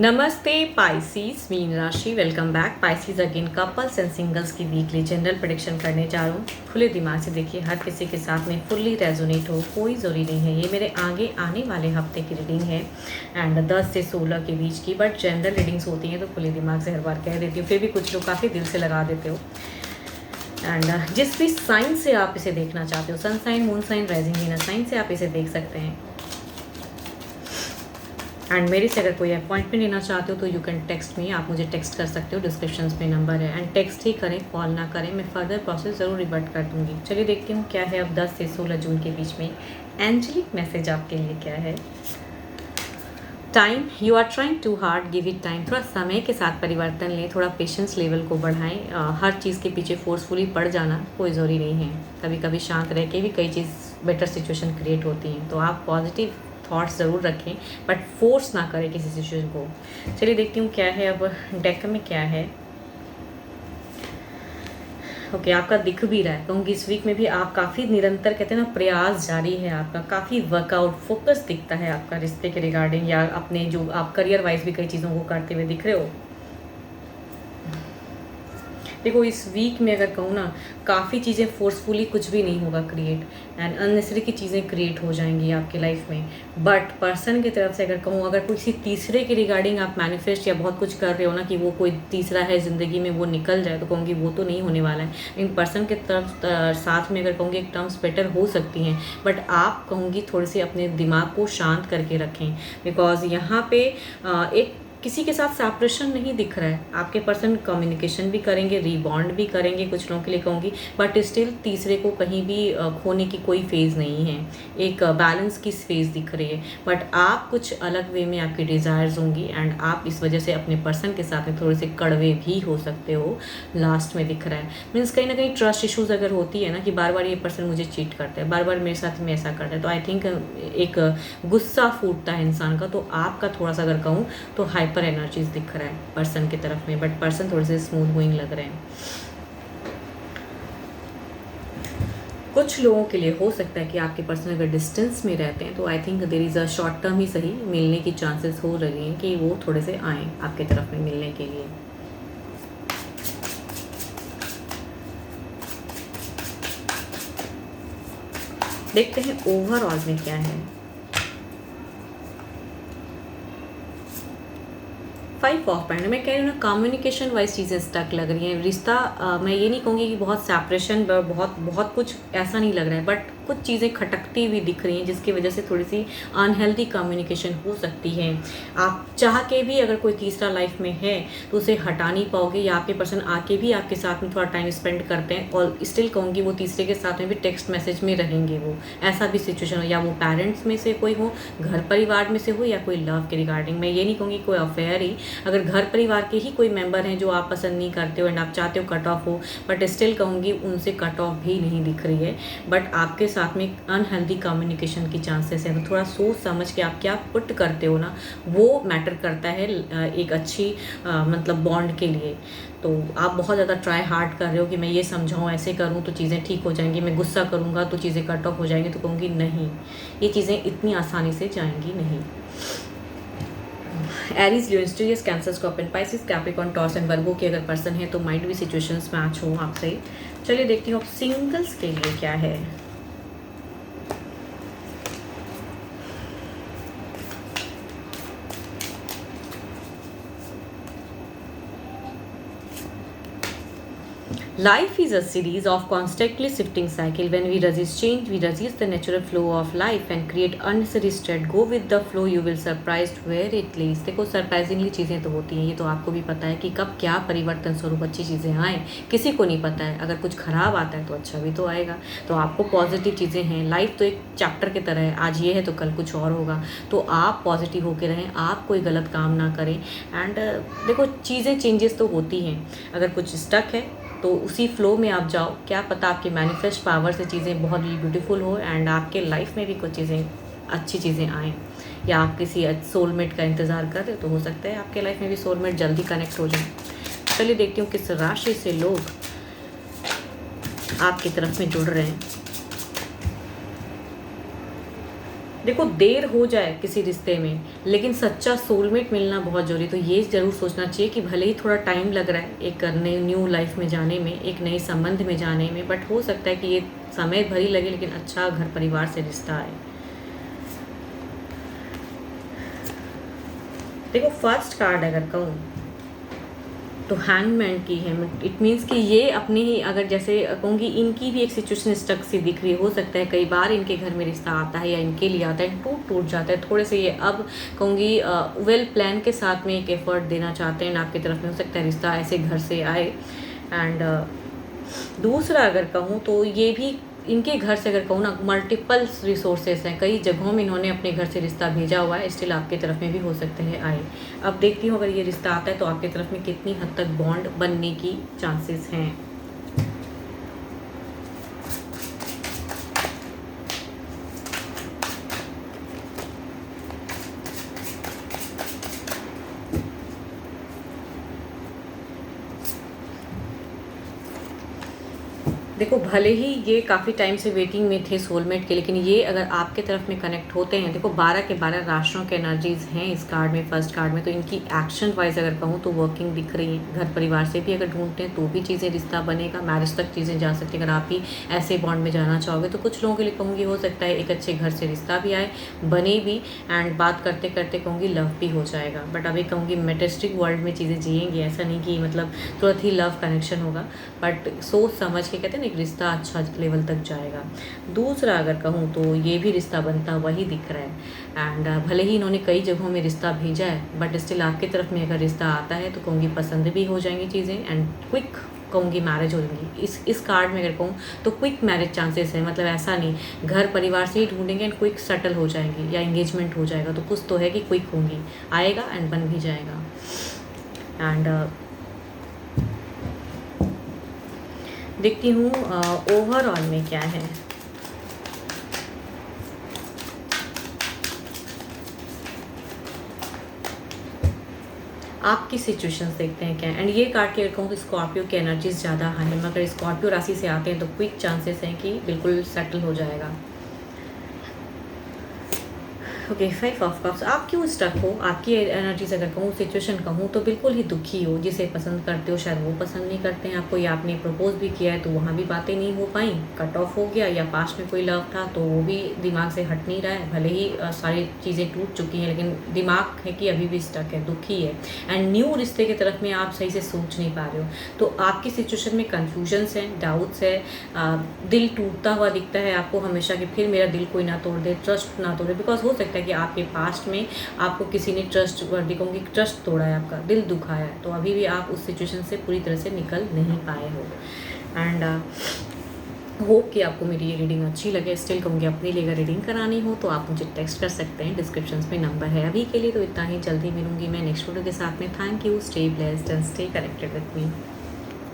नमस्ते Pisces mean राशि, welcome back Pisces again. Couples and singles की वीकली जनरल प्रेडिक्शन करने जा रहा हूँ। खुले दिमाग से देखिए, हर किसी के साथ में फुल्ली रेजोनेट हो, कोई ज़रूरी नहीं है। ये मेरे आगे आने वाले हफ्ते की रीडिंग है एंड 10 से 16 के बीच की, बट जनरल रीडिंग्स होती हैं तो खुले दिमाग से हर बार कह देती हूँ। फिर भी कुछ लोग काफ़ी दिल से लगा देते हो। एंड जिस भी साइन से आप इसे देखना चाहते हो, sun sign, moon sign, rising Venus sign से आप इसे देख सकते हैं। एंड मेरे से अगर कोई अपॉइंटमेंट लेना चाहते हो तो यू कैन टेक्स्ट मी, आप मुझे टेक्स्ट कर सकते हो, डिस्क्रिप्शन में नंबर है। एंड टेक्स्ट ही करें, कॉल ना करें, मैं फर्दर प्रोसेस ज़रूर रिवर्ट कर दूँगी। चलिए देखती हूँ क्या है अब 10 से 16 जून के बीच में एंजेलिक मैसेज आपके लिए क्या है। Time, you are trying too hard, give it time. थोड़ा समय के साथ परिवर्तन लें, थोड़ा पेशेंस लेवल को बढ़ाएं। हर चीज़ के पीछे फोर्सफुली पड़ जाना कोई ज़रूरी नहीं है। कभी कभी शांत रह के भी कई चीज़ बेटर सिचुएशन क्रिएट होती हैं। तो आप पॉजिटिव थॉट्स ज़रूर रखें, बट फोर्स ना करें किसी सिचुएशन को। चलिए देखती हूँ क्या है अब डेक में क्या है। ओके, आपका दिख भी रहा है, कहूँगी इस वीक में भी आप काफ़ी निरंतर, कहते हैं ना, प्रयास जारी है आपका। काफ़ी वर्कआउट फोकस दिखता है आपका रिश्ते के रिगार्डिंग, या अपने जो आप करियर वाइज भी कई चीज़ों को करते हुए दिख रहे हो। देखो इस वीक में अगर कहूँ ना, काफ़ी चीज़ें फोर्सफुली कुछ भी नहीं होगा क्रिएट, एंड अननेसरी की चीज़ें क्रिएट हो जाएंगी आपके लाइफ में। बट पर्सन की तरफ से अगर कहूँ, अगर किसी तीसरे के रिगार्डिंग आप मैनिफेस्ट या बहुत कुछ कर रहे हो ना, कि वो कोई तीसरा है ज़िंदगी में, वो निकल जाए, तो कहूँगी वो तो नहीं होने वाला है। लेकिन पर्सन के तरफ साथ में अगर कहूँगी एक टर्म्स बेटर हो सकती हैं, बट आप कहूँगी थोड़ी सी अपने दिमाग को शांत करके रखें। बिकॉज यहाँ पे एक किसी के साथ सेपरेशन नहीं दिख रहा है। आपके पर्सन कम्युनिकेशन भी करेंगे, रीबॉन्ड भी करेंगे, कुछ लोगों के लिए कहूँगी, बट स्टिल तीसरे को कहीं भी खोने की कोई फेज़ नहीं है। एक बैलेंस की फेज़ दिख रही है, बट आप कुछ अलग वे में आपकी डिज़ायर्स होंगी, एंड आप इस वजह से अपने पर्सन के साथ में थोड़े से कड़वे भी हो सकते हो। लास्ट में दिख रहा है, मीन्स कहीं ना कहीं ट्रस्ट इशूज़ अगर होती है ना, कि बार बार ये पर्सन मुझे चीट करता है, बार बार मेरे साथ में ऐसा करता है, तो आई थिंक एक गुस्सा फूटता है इंसान का। तो आपका थोड़ा सा अगर कहूँ तो हाइपर एनर्जीज दिख रहा है पर्सन की तरफ में, बट पर्सन थोड़े से स्मूथ गोइंग लग रहे हैं। कुछ लोगों के लिए हो सकता है कि आपके पर्सन अगर डिस्टेंस में रहते हैं तो I think there is a short term ही सही, मिलने की चांसेस हो रही हैं कि वो थोड़े से आएँ आपके तरफ में मिलने के लिए। देखते हैं ओवरऑल में क्या है। 5 ऑफ पैंड, मैं कह रही हूँ ना, कम्युनिकेशन वाइज चीज़ें स्टक लग रही हैं। रिश्ता मैं ये नहीं कहूँगी कि बहुत सेपरेशन, बहुत बहुत कुछ ऐसा नहीं लग रहा है, बट कुछ चीज़ें खटकती हुई दिख रही हैं, जिसकी वजह से थोड़ी सी अनहेल्दी कम्युनिकेशन हो सकती है। आप चाह के भी अगर कोई तीसरा लाइफ में है तो उसे हटा नहीं पाओगे, या आपके पर्सन आके भी आपके साथ में थोड़ा टाइम स्पेंड करते हैं, और स्टिल कहूँगी वो तीसरे के साथ में भी टेक्स्ट मैसेज में रहेंगे। वो ऐसा भी सिचुएशन हो, या वो पेरेंट्स में से कोई हो, घर परिवार में से हो, या कोई लव के रिगार्डिंग। मैं ये नहीं कहूँगी कोई अफेयर ही, अगर घर परिवार के ही कोई मेंबर हैं जो आप पसंद नहीं करते हो एंड आप चाहते हो कट ऑफ हो, बट स्टिल कहूँगी उनसे कट ऑफ भी नहीं दिख रही है, बट आपके साथ में अनहेल्दी कम्युनिकेशन की चांसेस है। तो थोड़ा सोच समझ के आप क्या पुट करते हो ना, वो मैटर करता है एक अच्छी मतलब बॉन्ड के लिए। तो आप बहुत ज़्यादा ट्राई हार्ड कर रहे हो कि मैं ये समझाऊँ, ऐसे करूँ तो चीज़ें ठीक हो जाएंगी, मैं गुस्सा करूँगा तो चीज़ें कट ऑफ हो जाएंगी, तो कहूँगी नहीं, ये चीज़ें इतनी आसानी से जाएंगी नहीं। Aries, Leo, studious, cancer, scorpion, Pisces, Capricorn, torques and वर्गो के अगर पर्सन है तो माइंड भी सिचुएशंस मैच हो आपसे। चलिए देखती हूँ अब सिंगल्स के लिए क्या है। Life is a series of constantly shifting cycle. When we resist change, we resist the natural flow of life and create unnecessary stress. Go with the flow, you will surprised where it leads. देखो surprisingly चीज़ें तो होती हैं, ये तो आपको भी पता है कि कब क्या परिवर्तन स्वरूप अच्छी चीज़ें आएँ, किसी को नहीं पता है। अगर कुछ खराब आता है तो अच्छा भी तो आएगा। तो आपको पॉजिटिव चीज़ें हैं, लाइफ तो एक चैप्टर की तरह है, आज ये है तो कल कुछ और होगा। तो आप पॉजिटिव होकर रहें, आप कोई गलत काम ना करें। एंड देखो चीज़ें चेंजेस तो होती हैं, अगर कुछ स्टक है तो उसी फ्लो में आप जाओ। क्या पता आपके मैनिफेस्ट पावर से चीज़ें बहुत ही ब्यूटीफुल हो, एंड आपके लाइफ में भी कुछ चीज़ें अच्छी चीज़ें आएँ। या आप किसी सोलमेट का इंतज़ार कर रहे हो तो हो सकता है आपके लाइफ में भी सोलमेट जल्दी कनेक्ट हो जाए। चलिए देखती हूँ किस राशि से लोग आपकी तरफ में जुड़ रहे हैं। देखो देर हो जाए किसी रिश्ते में, लेकिन सच्चा सोलमेट मिलना बहुत ज़रूरी है। तो ये ज़रूर सोचना चाहिए कि भले ही थोड़ा टाइम लग रहा है एक नई न्यू लाइफ में जाने में, एक नए संबंध में जाने में, बट हो सकता है कि ये समय भरी लगे लेकिन अच्छा घर परिवार से रिश्ता आए। देखो फर्स्ट कार्ड अगर कहूँ तो हैंगमैन की है। इट मीन्स कि ये अपनी ही, अगर जैसे कहूँगी इनकी भी एक सिचुएशन स्टक सी दिख रही है। हो सकता है कई बार इनके घर में रिश्ता आता है या इनके लिए आता है, टूट जाता है थोड़े से। ये अब कहूँगी वेल प्लान के साथ में एक एफर्ट देना चाहते हैं आपकी तरफ में, हो सकता है रिश्ता ऐसे घर से आए। एंड दूसरा अगर कहूँ तो ये भी इनके घर से अगर कहूँ ना, मल्टीपल रिसोर्सेस हैं, कई जगहों में इन्होंने अपने घर से रिश्ता भेजा हुआ है, स्टिल आपकी तरफ में भी हो सकते हैं आए। अब देखती हूँ अगर ये रिश्ता आता है तो आपकी तरफ में कितनी हद तक बॉन्ड बनने की चांसेस हैं। देखो भले ही ये काफ़ी टाइम से वेटिंग में थे सोलमेट के, लेकिन ये अगर आपके तरफ में कनेक्ट होते हैं, देखो 12 के 12 राशियों के एनर्जीज हैं इस कार्ड में, फर्स्ट कार्ड में। तो इनकी एक्शन वाइज अगर कहूँ तो वर्किंग दिख रही है। घर परिवार से भी अगर ढूंढते हैं तो भी चीज़ें, रिश्ता बनेगा, मैरिज तक चीज़ें जा सकती हैं। अगर आप ही ऐसे बॉन्ड में जाना चाहोगे तो कुछ लोगों के लिए कहूँगी हो सकता है एक अच्छे घर से रिश्ता भी आए, बने भी, एंड बात करते करते कहूँगी लव भी हो जाएगा। बट अभी कहूँगी मेटेस्टिक वर्ल्ड में चीज़ें जिएंगी, ऐसा नहीं कि मतलब तुरंत ही लव कनेक्शन होगा, बट सोच समझ के कहते हैं ना एक रिश्ता अच्छा लेवल तक जाएगा। दूसरा अगर कहूँ तो ये भी रिश्ता बनता वही दिख रहा है। एंड भले ही इन्होंने कई जगहों में रिश्ता भेजा है, बट स्टिल आपकी तरफ में अगर रिश्ता आता है तो कहूँगी पसंद भी हो जाएंगी चीज़ें, एंड क्विक कहूँगी मैरिज हो जाएंगी। इस कार्ड में अगर कहूँ तो क्विक मैरिज चांसेस है, मतलब ऐसा नहीं घर परिवार से ही ढूंढेंगे एंड क्विक सेटल हो जाएंगी या एंगेजमेंट हो जाएगा। तो कुछ तो है कि क्विक होंगी, आएगा एंड बन भी जाएगा। एंड देखती हूँ ओवरऑल में क्या है। आपकी सिचुएशंस देखते हैं क्या है। एंड ये कार्ड की अगर कहूँ तो स्कॉर्पियो की एनर्जीज ज़्यादा है, मगर स्कॉर्पियो राशि से आते हैं तो क्विक चांसेस हैं कि बिल्कुल सेटल हो जाएगा। Okay 5 of cups. आप क्यों स्टक हो, आपकी एनर्जीज अगर कहूँ, सिचुएशन कहूँ तो बिल्कुल ही दुखी हो। जिसे पसंद करते हो शायद वो पसंद नहीं करते हैं आपको, या आपने प्रपोज भी किया है तो वहाँ भी बातें नहीं हो पाई, कट ऑफ हो गया, या पास्ट में कोई लव था तो वो भी दिमाग से हट नहीं रहा है। भले ही सारी चीज़ें टूट चुकी हैं लेकिन दिमाग है कि अभी भी स्टक है, दुखी है। एंड न्यू रिश्ते की तरफ में आप सही से सोच नहीं पा रहे हो। तो आपकी सिचुएशन में कन्फ्यूजन्स हैं, डाउट्स है, दिल टूटता हुआ दिखता है आपको हमेशा कि फिर मेरा दिल कोई ना तोड़ दे, ट्रस्ट ना तोड़े। बिकॉज हो सकता है कि आपके पास्ट में आपको किसी ने ट्रस्ट वर्दी कहूँगी ट्रस्ट तोड़ा है, आपका दिल दुखाया है, तो अभी भी आप उस सिचुएशन से पूरी तरह से निकल नहीं पाए हो। एंड होप कि आपको मेरी ये रीडिंग अच्छी लगे। स्टिल कहूँगी अपने लिए अगर रीडिंग करानी हो तो आप मुझे टेक्स्ट कर सकते हैं, डिस्क्रिप्शन में नंबर है। अभी के लिए तो इतना ही, जल्दी मिलूंगी मैं नेक्स्ट वीडियो के साथ में। Thank you, stay blessed and stay connected with me.